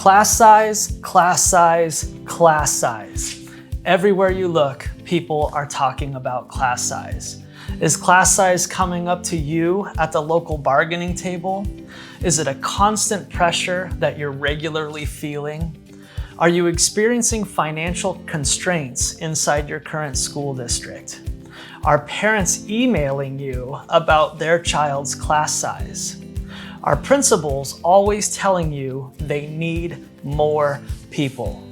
Class size, class size, class size. Everywhere you look, people are talking about class size. Is class size coming up to you at the local bargaining table? Is it a constant pressure that you're regularly feeling? Are you experiencing financial constraints inside your current school district? Are parents emailing you about their child's class size? Are principals always telling you they need more people?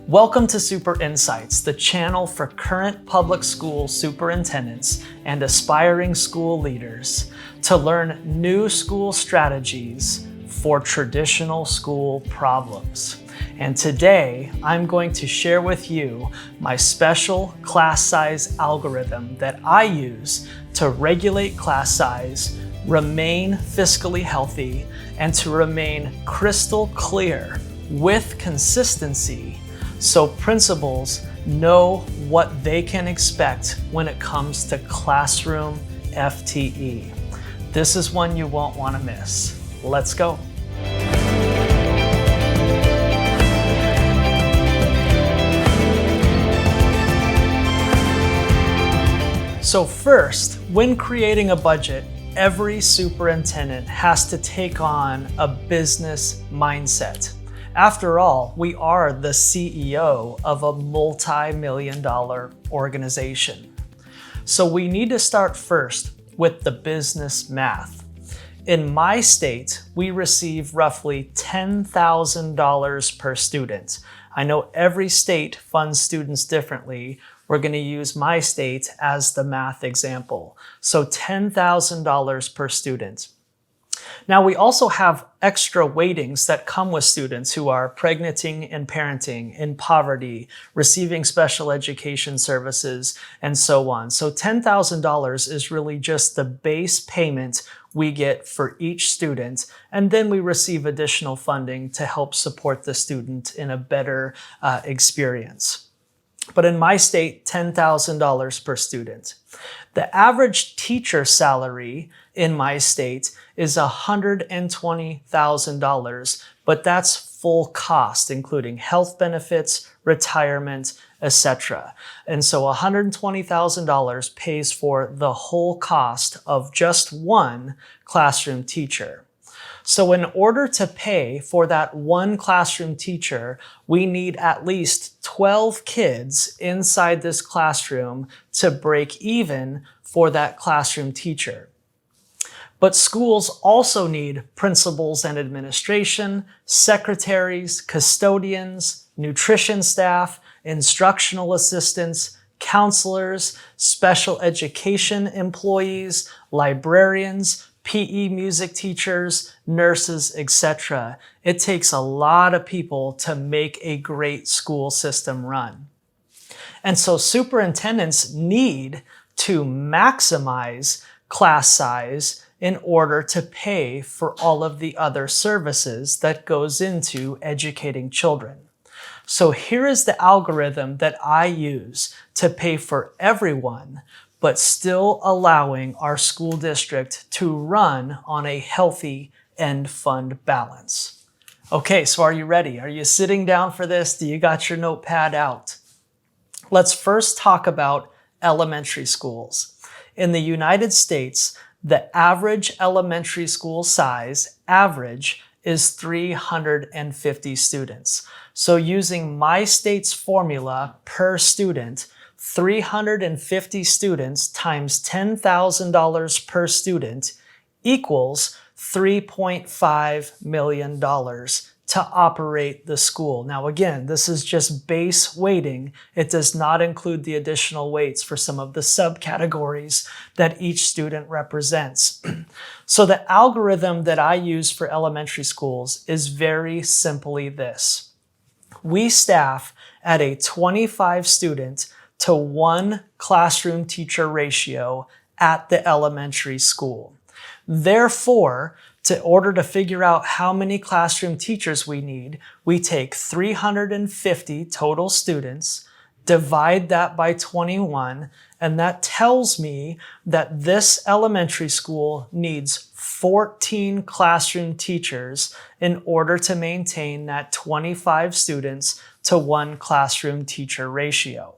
Welcome to Super Insights, the channel for current public school superintendents and aspiring school leaders to learn new school strategies for traditional school problems. And today, I'm going to share with you my special class size algorithm that I use to regulate class size, remain fiscally healthy, and to remain crystal clear with consistency so principals know what they can expect when it comes to classroom FTE. This is one you won't want to miss. Let's go. So first, when creating a budget, every superintendent has to take on a business mindset. After all, we are the CEO of a multi-million-dollar organization. So we need to start first with the business math. In my state, we receive roughly $10,000 per student. I know every state funds students differently. We're going to use my state as the math example. So $10,000 per student. Now we also have extra weightings that come with students who are pregnanting and parenting, in poverty, receiving special education services, and so on. So $10,000 is really just the base payment we get for each student, and then we receive additional funding to help support the student in a better experience. But in my state, $10,000 per student. The average teacher salary in my state is $120,000, but that's full cost, including health benefits, retirement, etc. And so $120,000 pays for the whole cost of just one classroom teacher. So in order to pay for that one classroom teacher, we need at least 12 kids inside this classroom to break even for that classroom teacher. But schools also need principals and administration, secretaries, custodians, nutrition staff, instructional assistants, counselors, special education employees, librarians, PE music teachers, nurses, etc. It takes a lot of people to make a great school system run. And so superintendents need to maximize class size in order to pay for all of the other services that goes into educating children. So here is the algorithm that I use to pay for everyone, but still allowing our school district to run on a healthy end fund balance. Okay, so are you ready? Are you sitting down for this? Do you got your notepad out? Let's first talk about elementary schools. In the United States, the average elementary school size, average, is 350 students. So using my state's formula per student, 350 students times $10,000 per student equals $3.5 million to operate the school. Now again, this is just base weighting. It does not include the additional weights for some of the subcategories that each student represents. So the algorithm that I use for elementary schools is very simply this. We staff at a 25 student to 1 classroom teacher ratio at the elementary school. Therefore, in order to figure out how many classroom teachers we need, we take 350 total students divide that by 21, and that tells me that this elementary school needs 14 classroom teachers in order to maintain that 25 students to 1 classroom teacher ratio.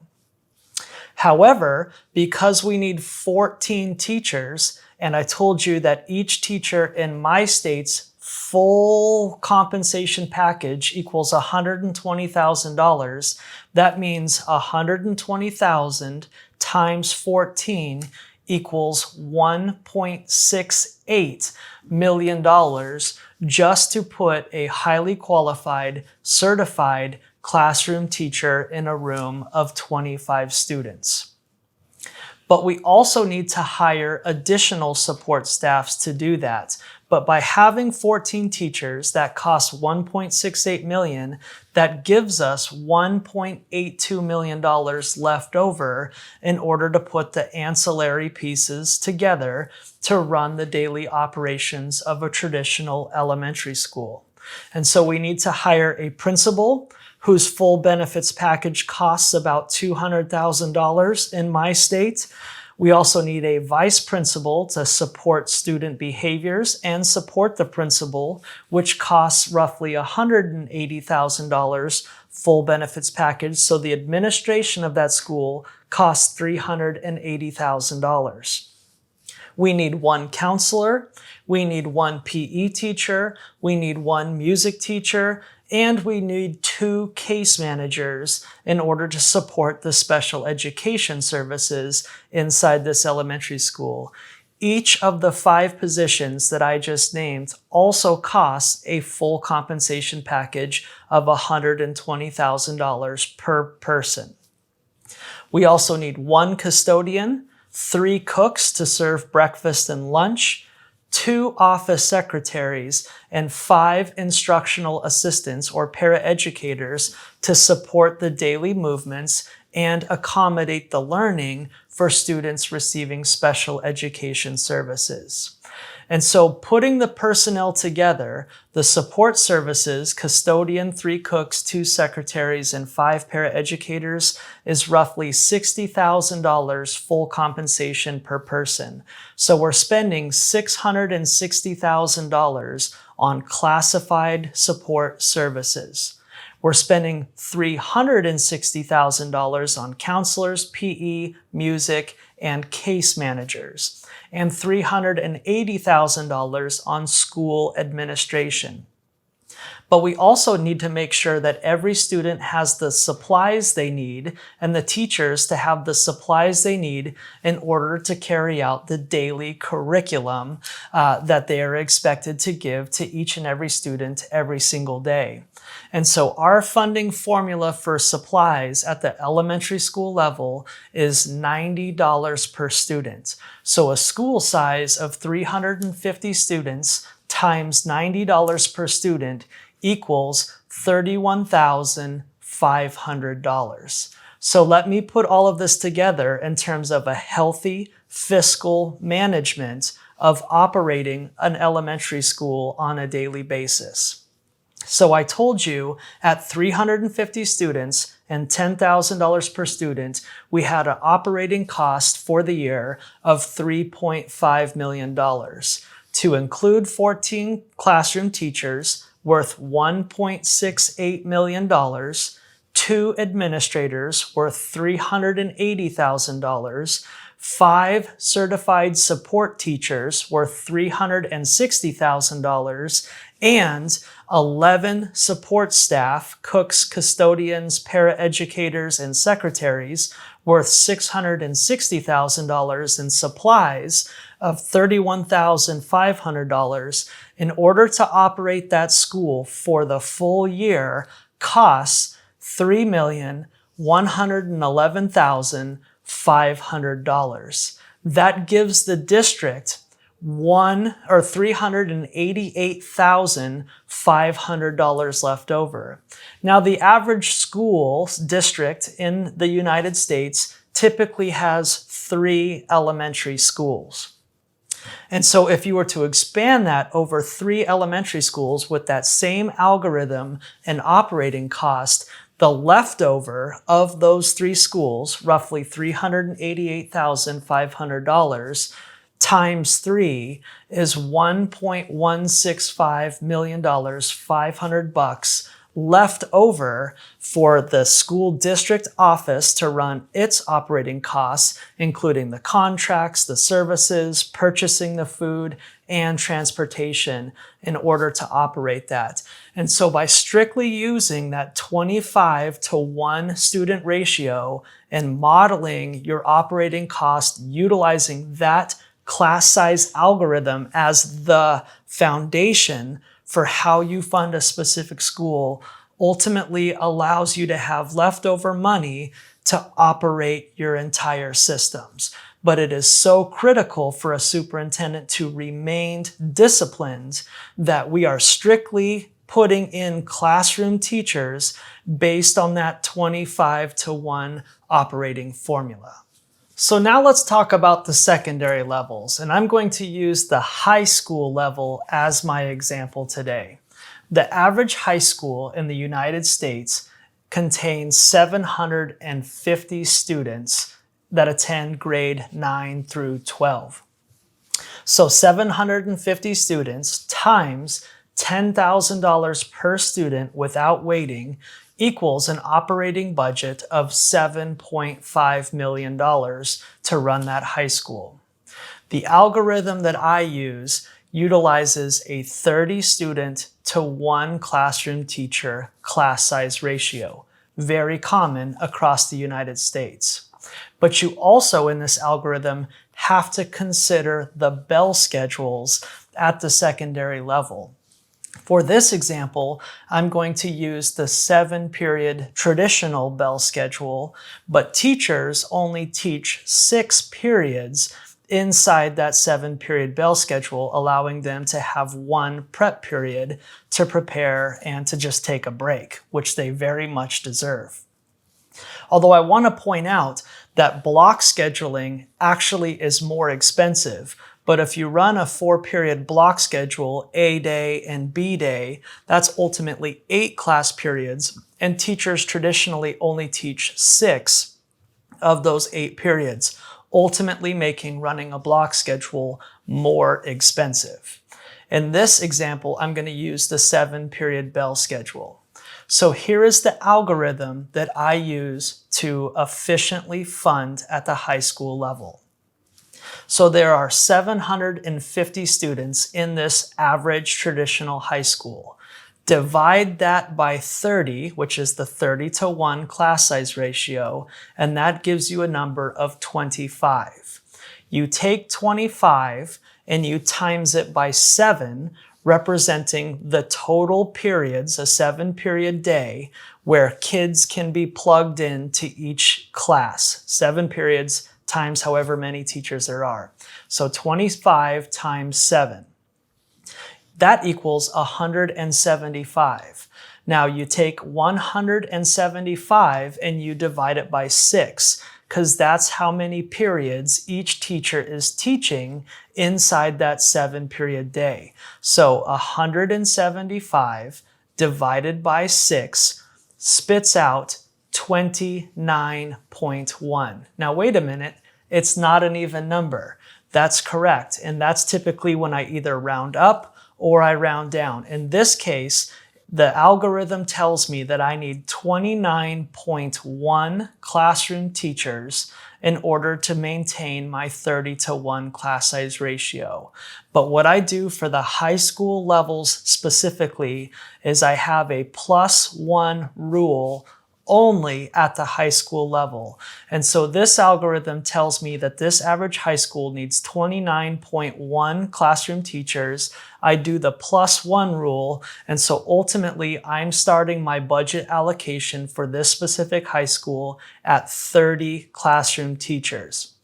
However, because we need 14 teachers, and I told you that each teacher in my state's full compensation package equals $120,000, that means $120,000 times 14 equals $1.68 million just to put a highly qualified, certified classroom teacher in a room of 25 students. But we also need to hire additional support staffs to do that. But by having 14 teachers, that costs $1.68 million, that gives us $1.82 million left over in order to put the ancillary pieces together to run the daily operations of a traditional elementary school. And so we need to hire a principal whose full benefits package costs about $200,000 in my state. We also need a vice principal to support student behaviors and support the principal, which costs roughly $180,000 full benefits package. So the administration of that school costs $380,000. We need 1 counselor, we need 1 PE teacher, we need 1 music teacher, and we need 2 case managers in order to support the special education services inside this elementary school. Each of the 5 positions that I just named also costs a full compensation package of $120,000 per person. We also need 1 custodian, 3 cooks to serve breakfast and lunch, 2 office secretaries, and 5 instructional assistants or paraeducators to support the daily movements and accommodate the learning for students receiving special education services. And so putting the personnel together, the support services, custodian, 3 cooks, 2 secretaries, and 5 paraeducators, is roughly $60,000 full compensation per person. So we're spending $660,000 on classified support services. We're spending $360,000 on counselors, PE, music, and case managers, and $380,000 on school administration. But we also need to make sure that every student has the supplies they need and the teachers to have the supplies they need in order to carry out the daily curriculum that they are expected to give to each and every student every single day. And so our funding formula for supplies at the elementary school level is $90 per student. So a school size of 350 students times $90 per student equals $31,500. So let me put all of this together in terms of a healthy fiscal management of operating an elementary school on a daily basis. So I told you at 350 students and $10,000 per student, we had an operating cost for the year of $3.5 million. To include 14 classroom teachers worth $1.68 million, 2 administrators worth $380,000, 5 certified support teachers worth $360,000, and 11 support staff, cooks, custodians, paraeducators, and secretaries worth $660,000 in supplies of $31,500 in order to operate that school for the full year costs $3,111,500. That gives the district $388,500 left over. Now, the average school district in the United States typically has 3 elementary schools. And so if you were to expand that over 3 elementary schools with that same algorithm and operating cost, The leftover of those three schools, roughly $388,500, times 3 is $1.165 million, $500 left over for the school district office to run its operating costs, including the contracts, the services, purchasing the food, and transportation in order to operate that. And so by strictly using that 25-to-1 student ratio and modeling your operating cost utilizing that class size algorithm as the foundation for how you fund a specific school ultimately allows you to have leftover money to operate your entire systems. But it is so critical for a superintendent to remain disciplined that we are strictly putting in classroom teachers based on that 25-to-1 operating formula. So now let's talk about the secondary levels, and I'm going to use the high school level as my example today. The average high school in the United States contains 750 students that attend grade 9 through 12. So 750 students times $10,000 per student without waiting equals an operating budget of $7.5 million to run that high school. The algorithm that I use utilizes a 30 student to 1 classroom teacher class size ratio, very common across the United States. But you also in this algorithm have to consider the bell schedules at the secondary level. For this example, I'm going to use the 7-period traditional bell schedule, but teachers only teach 6 periods inside that 7-period bell schedule, allowing them to have 1 prep period to prepare and to just take a break, which they very much deserve. Although I want to point out that block scheduling actually is more expensive. But if you run a 4-period block schedule, A day and B day, that's ultimately 8 class periods, and teachers traditionally only teach 6 of those 8 periods, ultimately making running a block schedule more expensive. In this example, I'm going to use the 7-period bell schedule. So here is the algorithm that I use to efficiently fund at the high school level. So there are 750 students in this average traditional high school. Divide that by 30, which is the 30-to-1 class size ratio, and that gives you a number of 25. You take 25 and you times it by 7, representing the total periods, a 7-period day, where kids can be plugged into each class. 7 periods times however many teachers there are. So 25 times 7. That equals 175. Now you take 175 and you divide it by 6, because that's how many periods each teacher is teaching inside that 7-period day. So 175 divided by 6 spits out 29.1. Now wait a minute, it's not an even number. That's correct, and that's typically when I either round up or I round down. In this case, the algorithm tells me that I need 29.1 classroom teachers in order to maintain my 30-to-1 class size ratio. But what I do for the high school levels specifically is I have a +1 rule only at the high school level. And so this algorithm tells me that this average high school needs 29.1 classroom teachers. I do the +1 rule, and so ultimately I'm starting my budget allocation for this specific high school at 30 classroom teachers.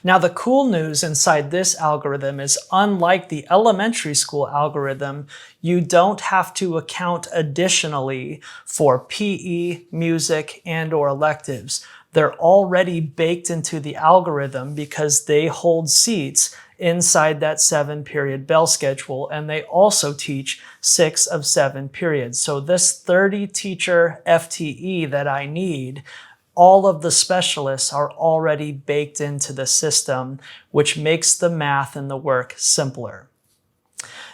Now, the cool news inside this algorithm is, unlike the elementary school algorithm, you don't have to account additionally for PE, music, and/or electives. They're already baked into the algorithm because they hold seats inside that 7-period bell schedule, and they also teach 6 of 7 periods. So this 30 teacher FTE that I need, all of the specialists are already baked into the system, which makes the math and the work simpler.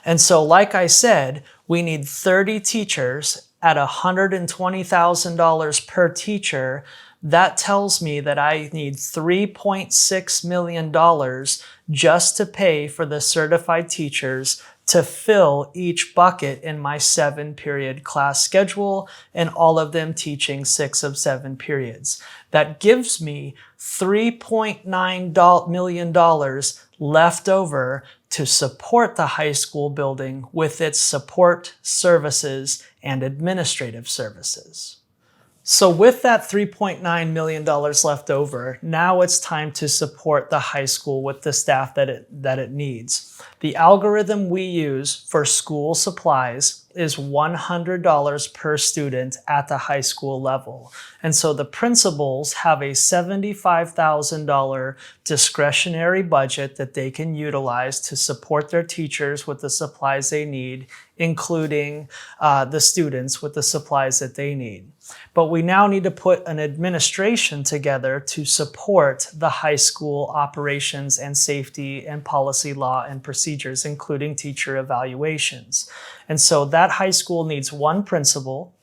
And so, like I said, we need 30 teachers at $120,000 per teacher. That tells me that I need $3.6 million just to pay for the certified teachers to fill each bucket in my 7-period class schedule, and all of them teaching 6 of 7 periods. That gives me $3.9 million left over to support the high school building with its support services and administrative services. So with that $3.9 million left over, now it's time to support the high school with the staff that it needs. The algorithm we use for school supplies is $100 per student at the high school level. And so the principals have a $75,000 discretionary budget that they can utilize to support their teachers with the supplies they need, including the students with the supplies that they need. But we now need to put an administration together to support the high school operations and safety and policy, law, and procedures, including teacher evaluations. And so that high school needs 1 principal,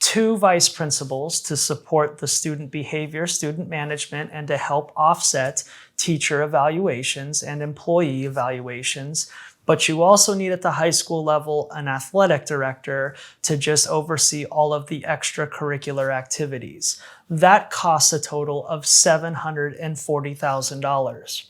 2 vice principals to support the student behavior, student management, and to help offset teacher evaluations and employee evaluations. But you also need at the high school level an athletic director to just oversee all of the extracurricular activities. That costs a total of $740,000.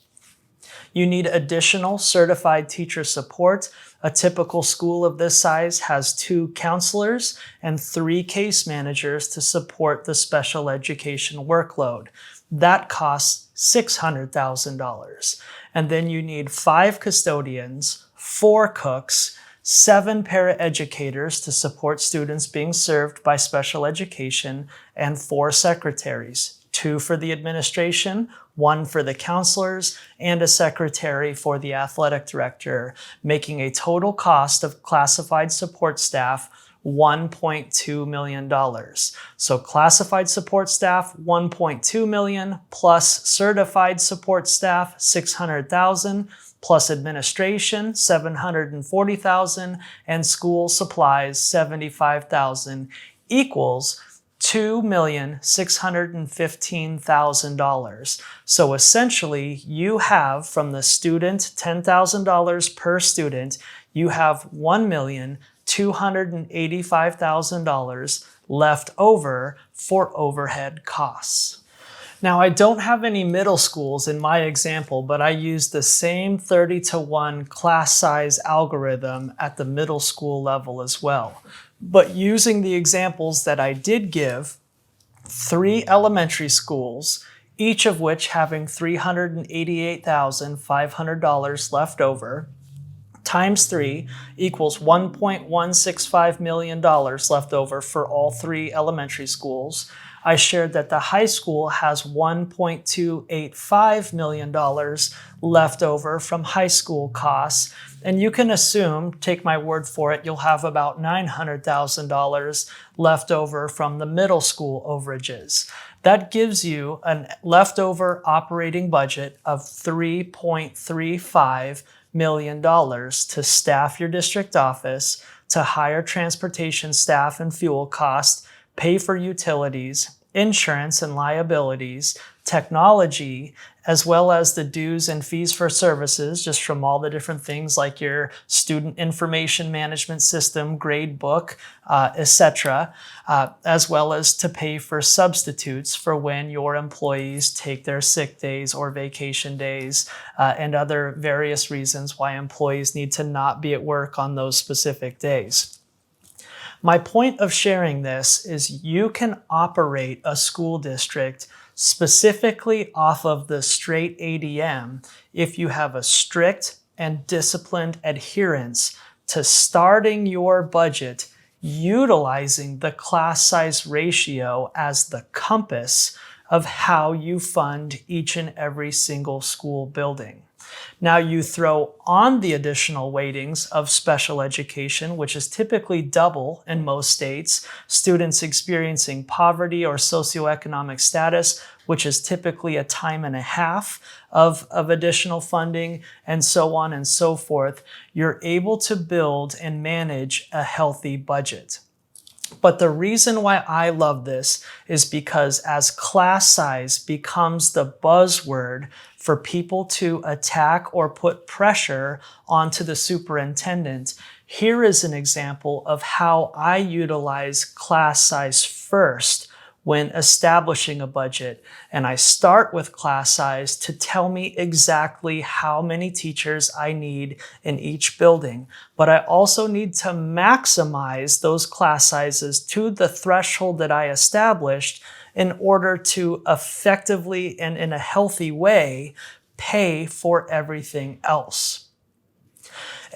You need additional certified teacher support. A typical school of this size has 2 counselors and 3 case managers to support the special education workload. That costs $600,000. And then you need 5 custodians, 4 cooks, 7 paraeducators to support students being served by special education, and 4 secretaries, 2 for the administration, 1 for the counselors, and a secretary for the athletic director, making a total cost of classified support staff $1.2 million. So classified support staff, $1.2 million, plus certified support staff, $600,000, plus administration, $740,000, and school supplies, $75,000, equals $2,615,000. So essentially, you have from the student $10,000 per student, you have $1,285,000 left over for overhead costs. Now, I don't have any middle schools in my example, but I used the same 30-to-1 class size algorithm at the middle school level as well. But using the examples that I did give, 3 elementary schools, each of which having $388,500 left over, times 3 equals $1.165 million left over for all 3 elementary schools. I shared that the high school has $1.285 million left over from high school costs. And you can assume, take my word for it, you'll have about $900,000 left over from the middle school overages. That gives you a leftover operating budget of $3.35 million to staff your district office, to hire transportation staff and fuel costs, pay for utilities, insurance and liabilities, technology, as well as the dues and fees for services, just from all the different things like your student information management system, grade book, etc., as well as to pay for substitutes for when your employees take their sick days or vacation days, and other various reasons why employees need to not be at work on those specific days. My point of sharing this is you can operate a school district specifically off of the straight ADM if you have a strict and disciplined adherence to starting your budget utilizing the class size ratio as the compass of how you fund each and every single school building. Now you throw on the additional weightings of special education, which is typically double in most states, students experiencing poverty or socioeconomic status, which is typically a time and a half of additional funding, and so on and so forth. You're able to build and manage a healthy budget. But the reason why I love this is because as class size becomes the buzzword for people to attack or put pressure onto the superintendent, here is an example of how I utilize class size first when establishing a budget. And I start with class size to tell me exactly how many teachers I need in each building. But I also need to maximize those class sizes to the threshold that I established in order to effectively and in a healthy way pay for everything else.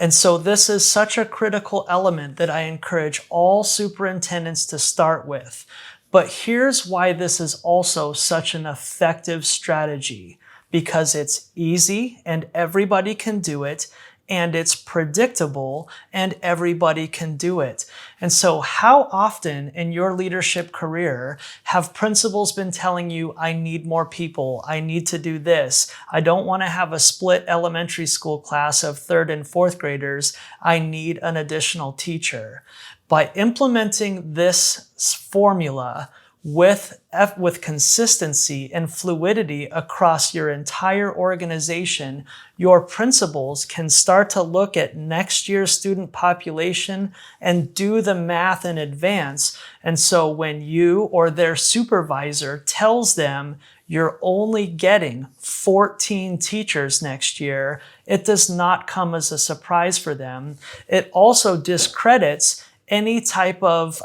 And so this is such a critical element that I encourage all superintendents to start with. But here's why this is also such an effective strategy, because it's easy and everybody can do it, and it's predictable and everybody can do it. And so how often in your leadership career have principals been telling you, I need more people, I need to do this, I don't want to have a split elementary school class of 3rd and 4th graders, I need an additional teacher? By implementing this formula with consistency and fluidity across your entire organization, your principals can start to look at next year's student population and do the math in advance. And so when you or their supervisor tells them you're only getting 14 teachers next year, it does not come as a surprise for them. It also discredits any type of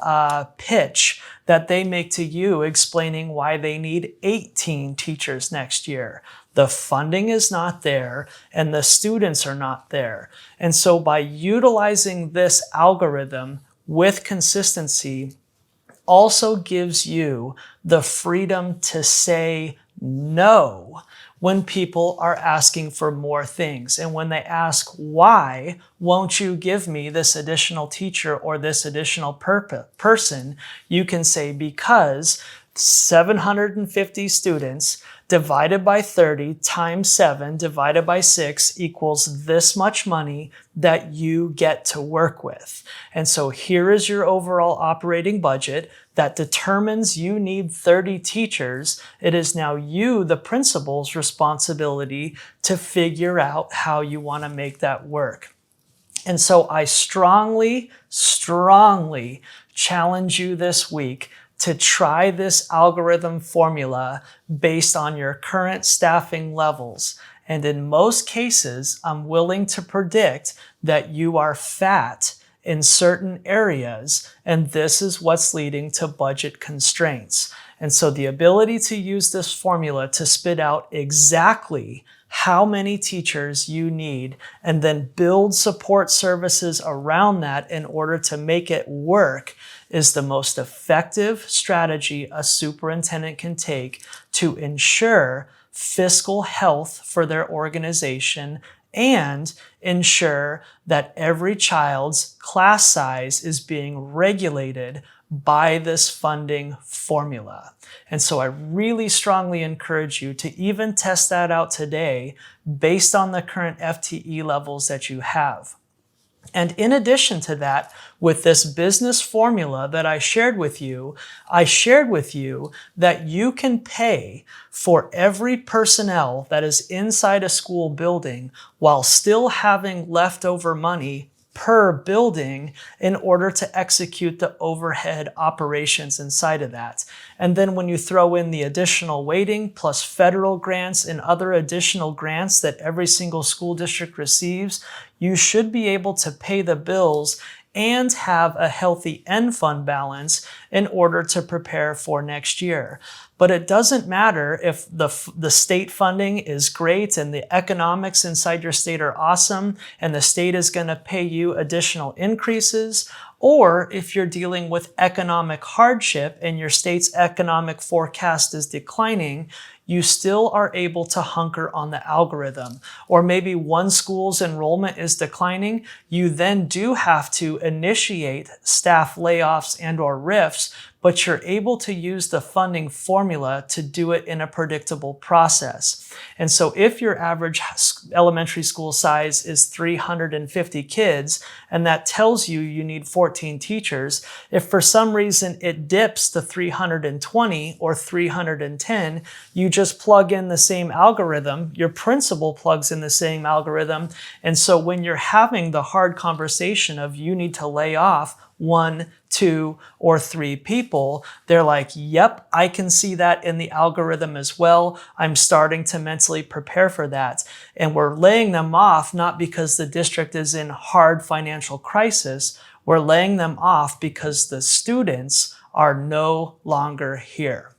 pitch that they make to you explaining why they need 18 teachers next year. The funding is not there and the students are not there. And so by utilizing this algorithm with consistency also gives you the freedom to say no when people are asking for more things. And when they ask, why won't you give me this additional teacher or this additional person, you can say, because 750 students divided by 30 times 7 divided by 6 equals this much money that you get to work with. And so here is your overall operating budget that determines you need 30 teachers. It is now you, the principal's responsibility to figure out how you want to make that work. And so I strongly challenge you this week to try this algorithm formula based on your current staffing levels. And in most cases, I'm willing to predict that you are fat in certain areas, and this is what's leading to budget constraints. And so the ability to use this formula to spit out exactly how many teachers you need and then build support services around that in order to make it work is the most effective strategy a superintendent can take to ensure fiscal health for their organization and ensure that every child's class size is being regulated by this funding formula. And so I really strongly encourage you to even test that out today based on the current FTE levels that you have. And in addition to that, with this business formula that I shared with you that you can pay for every personnel that is inside a school building while still having leftover money per building in order to execute the overhead operations inside of that. And then when you throw in the additional weighting plus federal grants and other additional grants that every single school district receives, you should be able to pay the bills and have a healthy end fund balance in order to prepare for next year. But it doesn't matter if the state funding is great and the economics inside your state are awesome and the state is going to pay you additional increases, or if you're dealing with economic hardship and your state's economic forecast is declining, you still are able to hunker on the algorithm. Or maybe one school's enrollment is declining, you then do have to initiate staff layoffs and or RIFs, but you're able to use the funding formula to do it in a predictable process. And so if your average elementary school size is 350 kids, and that tells you you need 14 teachers, if for some reason it dips to 320 or 310, you just plug in the same algorithm, your principal plugs in the same algorithm, and so when you're having the hard conversation of you need to lay off 1, 2, or 3 people, they're like, yep, I can see that in the algorithm as well. I'm starting to mentally prepare for that. And we're laying them off not because the district is in hard financial crisis. We're laying them off because the students are no longer here.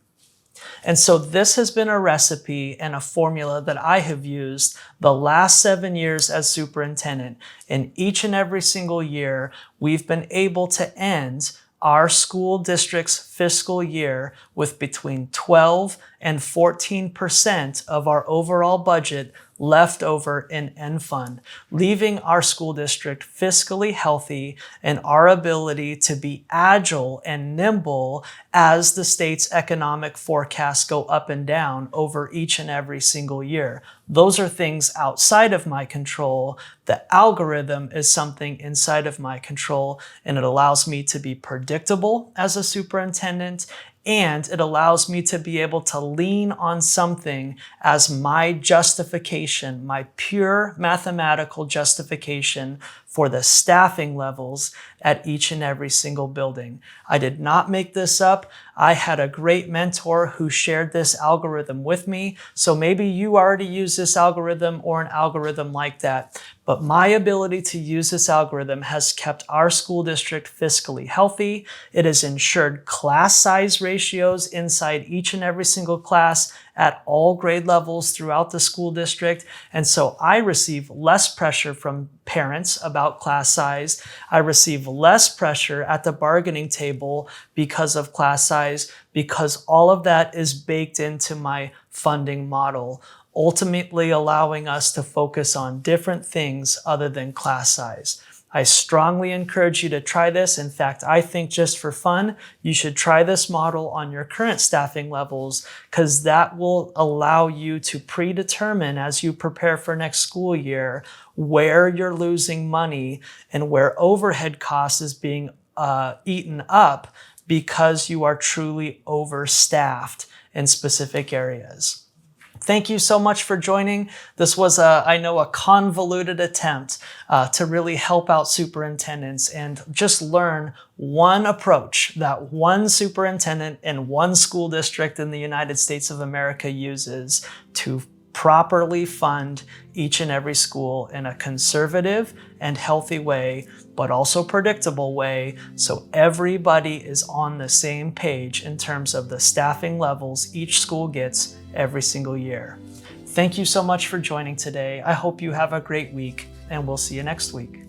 And so this has been a recipe and a formula that I have used the last 7 years as superintendent. And each and every single year, we've been able to end our school district's fiscal year with between 12 and 14% of our overall budget left over in end fund, leaving our school district fiscally healthy and our ability to be agile and nimble as the state's economic forecasts go up and down over each and every single year. Those are things outside of my control. The algorithm is something inside of my control, and it allows me to be predictable as a superintendent, and it allows me to be able to lean on something as my justification, my pure mathematical justification for the staffing levels at each and every single building. I did not make this up. I had a great mentor who shared this algorithm with me. So maybe you already use this algorithm or an algorithm like that. But my ability to use this algorithm has kept our school district fiscally healthy. It has ensured class size ratios inside each and every single class at all grade levels throughout the school district. And so I receive less pressure from parents about class size. I receive less pressure at the bargaining table because of class size, because all of that is baked into my funding model, ultimately allowing us to focus on different things other than class size. I strongly encourage you to try this. In fact, I think just for fun, you should try this model on your current staffing levels, because that will allow you to predetermine as you prepare for next school year where you're losing money and where overhead costs is being eaten up because you are truly overstaffed in specific areas. Thank you so much for joining. This was, I know, a convoluted attempt to really help out superintendents and just learn one approach that one superintendent in one school district in the United States of America uses to properly fund each and every school in a conservative and healthy way, but also predictable way, so everybody is on the same page in terms of the staffing levels each school gets every single year. Thank you so much for joining today. I hope you have a great week, and we'll see you next week.